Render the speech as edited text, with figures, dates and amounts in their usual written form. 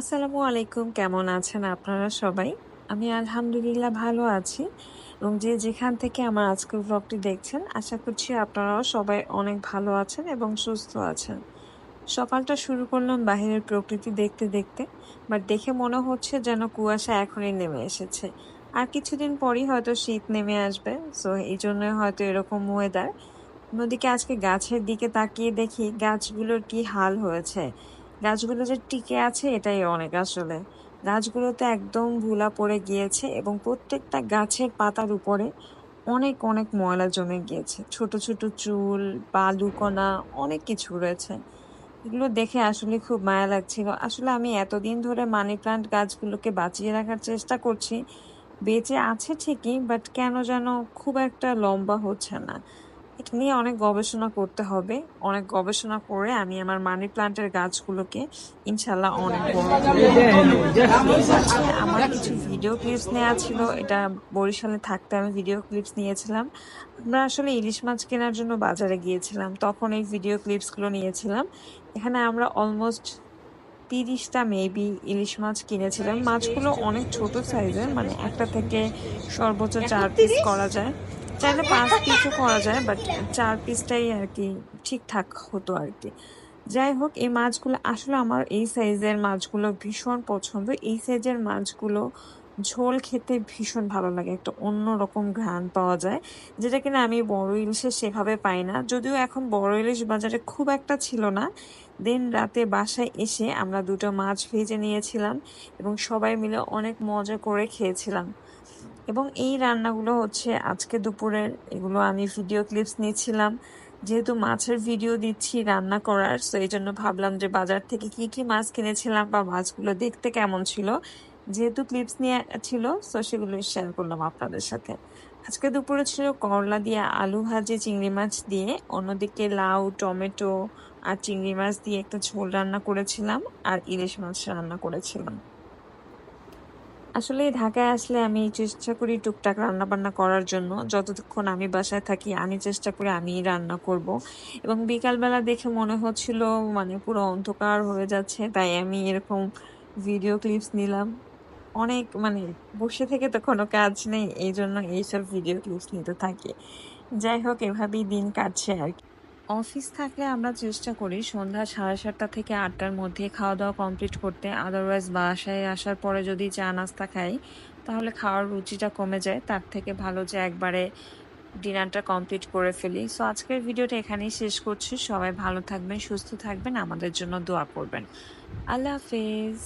আসসালামু আলাইকুম। কেমন আছেন আপনারা সবাই? আমি আলহামদুলিল্লাহ ভালো আছি এবং যে যেখান থেকে আমার আজকের ব্লগটি দেখছেন, আশা করছি আপনারাও সবাই অনেক ভালো আছেন এবং সুস্থ আছেন। সকালটা শুরু করলাম বাহিরের প্রকৃতি দেখতে দেখতে, বাট দেখে মনে হচ্ছে যেন কুয়াশা এখনই নেমে এসেছে। আর কিছুদিন পরই হয়তো শীত নেমে আসবে। সো এই জন্য হয়তো এরকম ওয়েদার। অন্যদিকে আজকে গাছের দিকে তাকিয়ে দেখি গাছগুলোর কি হাল হয়েছে। গাছগুলো যে টিকে আছে এটাই অনেক আসলে। গাছগুলোতে একদম ধুলা পড়ে গিয়েছে এবং প্রত্যেকটা গাছের পাতার উপরে অনেক অনেক ময়লা জমে গিয়েছে। ছোট ছোট চুল, বালুকণা অনেক কিছু রয়েছে। এগুলো দেখে আসলে খুব মায়া লাগছিল। আসলে আমি এতদিন ধরে মানি প্লান্ট গাছগুলোকে বাঁচিয়ে রাখার চেষ্টা করছি। বেঁচে আছে ঠিকই, বাট কেন যেন খুব একটা লম্বা হচ্ছে না। এটা নিয়ে অনেক গবেষণা করতে হবে। অনেক গবেষণা করে আমি আমার মানি প্লান্টের গাছগুলোকে ইনশাল্লাহ অনেক বড় করে তুলবো। এই মাঝে আমার কিছু ভিডিও ক্লিপস নেওয়া ছিল। এটা বরিশালে থাকতে আমি ভিডিও ক্লিপস নিয়েছিলাম। আমরা আসলে ইলিশ মাছ কেনার জন্য বাজারে গিয়েছিলাম, তখন এই ভিডিও ক্লিপস গুলো নিয়েছিলাম। এখানে আমরা অলমোস্ট 30টা মেবি ইলিশ মাছ কিনেছিলাম। মাছগুলো অনেক ছোট সাইজের, মানে একটা থেকে সর্বোচ্চ 4 পিস করা যায়। চাইলে 5 পিসও করা যায়, বাট 4 পিসটাই আর কি ঠিকঠাক হতো আর কি। যাই হোক, এই মাছগুলো আসলে আমার এই সাইজের মাছগুলো ভীষণ পছন্দ। এই সাইজের মাছগুলো ঝোল খেতে ভীষণ ভালো লাগে, একটা অন্যরকম ঘ্রাণ পাওয়া যায়, যেটা কিনা আমি বড় ইলিশে সেভাবে পাই না। যদিও এখন বড় ইলিশ বাজারে খুব একটা ছিল না। দেন রাতে বাসায় এসে আমরা দুটো মাছ ভেজে নিয়েছিলাম এবং সবাই মিলে অনেক মজা করে খেয়েছিলাম। এবং এই রান্নাগুলো হচ্ছে আজকে দুপুরের, এগুলো আমি ভিডিও ক্লিপস নিচ্ছিলাম। যেহেতু মাছের ভিডিও দিচ্ছি রান্না করার, তো এই জন্য ভাবলাম যে বাজার থেকে কি কি মাছ কিনেছিলাম বা মাছগুলো দেখতে কেমন ছিল, যেহেতু ক্লিপস নিয়ে ছিল, তো সেগুলো শেয়ার করলাম আপনাদের সাথে। আজকে দুপুরে ছিল করলা দিয়ে আলু ভাজি চিংড়ি মাছ দিয়ে, অন্যদিকে লাউ, টমেটো আর চিংড়ি মাছ দিয়ে একটা ঝোল রান্না করেছিলাম, আর ইলিশ মাছ রান্না করেছিলাম। আসলে ঢাকায় আসলে আমি চেষ্টা করি টুকটাক রান্না বান্না করার জন্য। যতক্ষণ আমি বাসায় থাকি আমি চেষ্টা করি আমিই রান্না করব। এবং বিকালবেলা দেখে মনে হচ্ছিল মানে পুরো অন্ধকার হয়ে যাচ্ছে, তাই আমি এরকম ভিডিও ক্লিপস নিলাম। অনেক মানে বসে থেকে তো কোনো কাজ নেই, এই জন্য এইসব ভিডিও ক্লিপস নিতে থাকি। যাই হোক, এভাবেই দিন কাটছে আর কি। অফিস থাকলে আমরা চেষ্টা করি সন্ধ্যা 7:30 থেকে 8টার মধ্যে খাওয়া দাওয়া কমপ্লিট করতে। আদারওয়াইজ বাসায় আসার পরে যদি চা নাস্তা খাই, তাহলে খাওয়ার রুচিটা কমে যায়। তার থেকে ভালো যে একবারে ডিনারটা কমপ্লিট করে ফেলি। সো আজকের ভিডিওটা এখানেই শেষ করছি। সবাই ভালো থাকবেন, সুস্থ থাকবেন, আমাদের জন্য দোয়া করবেন। আল্লাহ হাফেজ।